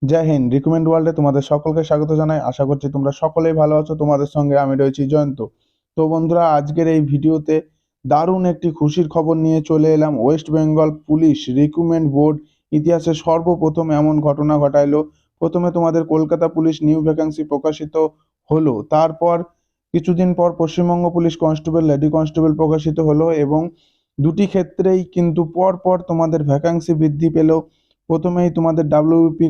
জয় Hind. Recruitment ওয়ার্ল্ডে তোমাদের সকলকে স্বাগত জানাই। আশা করছি তোমরা সকলেই ভালো আছো। তোমাদের সঙ্গে আমি রয়েছি জয়ন্ত। তো বন্ধুরা, আজকের এই ভিডিওতে দারুণ একটি খুশির খবর নিয়ে চলে এলাম। West Bengal police recruitment board ইতিহাসে সর্বপ্রথম এমন ঘটনা ঘটাইলো। প্রথমে তোমাদের কলকাতা পুলিশ নিউ ভ্যাকান্সি প্রকাশিত হলো, তারপর কিছুদিন পর Paschimbanga police constable lady constable প্রকাশিত হলো, এবং দুটি ক্ষেত্রেই কিন্তু পর পর তোমাদের ভ্যাকান্সি বৃদ্ধি পেল। প্রথমেই তোমাদের ডাব্লিউপি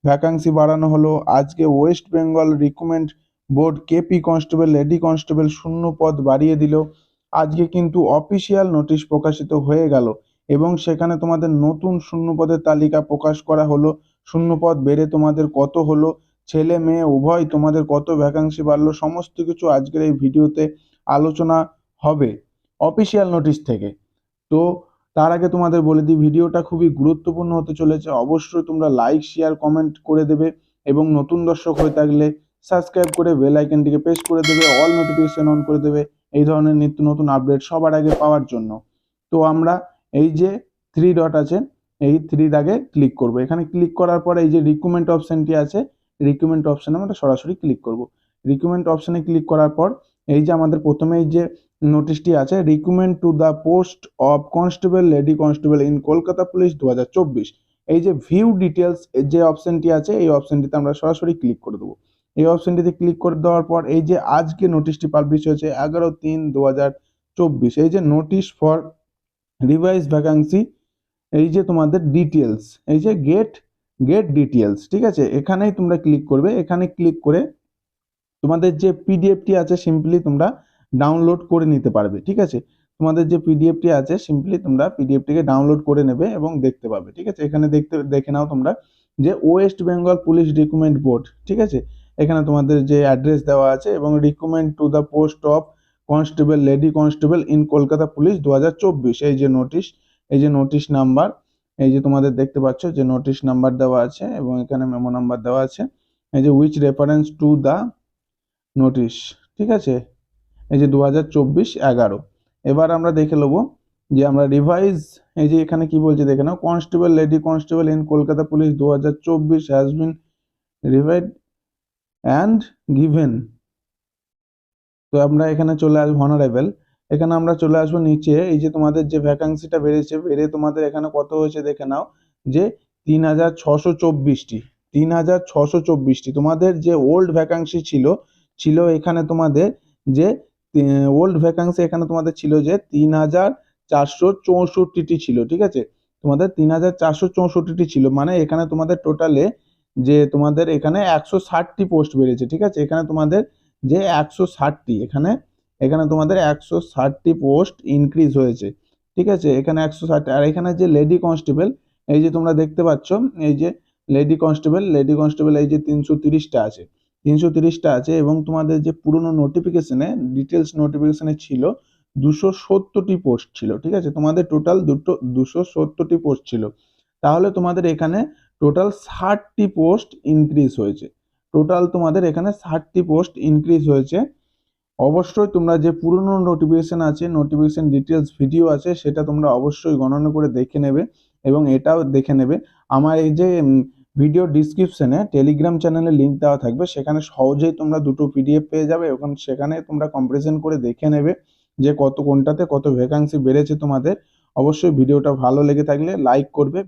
ভ্যাকান্সি বাড়ানো হলো। আজকে West Bengal recruitment board KP constable lady constable শূন্য পদ বাড়িয়ে দিল। আজকে কিন্তু অফিসিয়াল নোটিশ প্রকাশিত হয়ে গেল এবং সেখানে তোমাদের নতুন শূন্য পদের তালিকা প্রকাশ করা হলো। শূন্য পদ বেড়ে তোমাদের কত হলো, ছেলে মেয়ে উভয় তোমাদের কত ভ্যাকান্সি বাড়লো, সমস্ত কিছু আজকের এই ভিডিওতে আলোচনা হবে অফিসিয়াল নোটিশ থেকে। তো তার আগে তোমাদের বলে দিই, ভিডিওটা খুবই গুরুত্বপূর্ণ হতে চলেছে। অবশ্যই তোমরা লাইক শেয়ার কমেন্ট করে দেবে এবং নতুন দর্শক হয়ে থাকলে সাবস্ক্রাইব করে বেল আইকনটিকে প্রেস করে দেবে, অল নোটিফিকেশন অন করে দেবে এই ধরনের নিত্য নতুন আপডেট সবার আগে পাওয়ার জন্য। তো আমরা এই যে থ্রি ডট আছে, এই থ্রি দাগে ক্লিক করব। এখানে ক্লিক করার পর এই যে রিক্রুটমেন্ট অপশনটি আছে, রিক্রুটমেন্ট অপশনে আমরা সরাসরি ক্লিক করব। রিক্রুটমেন্ট অপশনে ক্লিক করার পর এই যে আমাদের প্রথমেই যে নোটিশটি আছে, recruitment to the post of constable lady constable in Kolkata police 2024, এই যে ভিউ ডিটেলস যে অপশনটি আছে, এই অপশনটিতে আমরা সরাসরি ক্লিক করে দেবো। এই অপশনটিতে ক্লিক করে দেওয়ার পর এই যে আজকে নোটিশটি পাবলিশ হয়েছে 11/3/2024, এই যে নোটিশ ফর রিভাইজ ভ্যাকান্সি, এই যে তোমাদের ডিটেলস, এই যে গেট ডিটেলস, ঠিক আছে, এখানেই তোমরা ক্লিক করবে। এখানে ক্লিক করে তোমাদের যে পিডিএফটি আছে সিম্পলি তোমরা ডাউনলোড করে নিতে পারবে, ঠিক আছে। তোমাদের যে পিডিএফটি আছে সিম্পলি তোমরা পিডিএফটিকে ডাউনলোড করে নেবে এবং দেখতে পাবে, ঠিক আছে। এখানে দেখে নাও তোমরা যে West Bengal police recruitment board, ঠিক আছে। এখানে তোমাদের যে অ্যাড্রেস দেওয়া আছে এবং recruitment to the post of constable lady constable in Kolkata police 2024, এই যে নোটিশ, এই যে নোটিশ নাম্বার, এই যে তোমাদের দেখতে পাচ্ছ যে নোটিশ নাম্বার দেওয়া আছে এবং এখানে মেমো নাম্বার দেওয়া আছে, এই যে which reference to the notice, ঠিক আছে, এই যে 2024-11। এবার আমরা দেখে নেবো যে আমরা রিভাইজ, এই যে এখানে কি বলছে দেখে নাও, constable lady constable in Kolkata police 2024 has been revised and given. তো আমরা এখানে চলে আসবো অনারেবল, এখানে আমরা চলে আসবো নিচে, এই যে তোমাদের যে ভ্যাকান্সিটা বেড়েছে, বেড়ে তোমাদের এখানে কত হয়েছে দেখে নাও যে 3624টি, 3624টি। তোমাদের যে ওল্ড ভ্যাকান্সি ছিল এখানে তোমাদের যে ওল্ড ভ্যাকান্সি এখানে তোমাদের ছিল যে 3464টি ছিল, ঠিক আছে। তোমাদের 3464টি ছিল, মানে এখানে তোমাদের টোটালে যে তোমাদের এখানে 160টি পোস্ট বেড়েছে, ঠিক আছে। এখানে তোমাদের যে 160টি, এখানে এখানে তোমাদের 160টি পোস্ট ইনক্রিজ হয়েছে, ঠিক আছে। এখানে 160। আর এখানে যে লেডি কনস্টেবল, এই যে তোমরা দেখতে পাচ্ছ, এই যে লেডি কনস্টেবল এই যে 330টা আছে, 330টা আছে, এবং তোমাদের যে পুরনো নোটিফিকেশনে ডিটেলস নোটিফিকেশনে ছিল 270টি পোস্ট ছিল, ঠিক আছে। তোমাদের টোটাল 270টি পোস্ট ছিল, তাহলে তোমাদের এখানে টোটাল 60টি পোস্ট ইনক্রিজ হয়েছে। টোটাল তোমাদের এখানে 60টি পোস্ট ইনক্রিজ হয়েছে। অবশ্যই তোমরা যে পুরনো নোটিফিকেশন আছে, নোটিফিকেশন ডিটেলস ভিডিও আছে, সেটা তোমরা অবশ্যই গণনা করে দেখে নেবে এবং এটাও দেখে নেবে। আমার এই যে ভিডিও ডিসক্রিপশনে টেলিগ্রাম চ্যানেলের লিঙ্ক দেওয়া থাকবে, সেখানে সহজেই তোমরা দুটো পিডিএফ পেয়ে যাবে এবং সেখানে তোমরা কম্পারিজন করে দেখে নেবে যে কোনটাতে কত ভ্যাকান্সি বেড়েছে তোমাদের। অবশ্যই ভিডিওটা ভালো লেগে থাকলে লাইক করবে।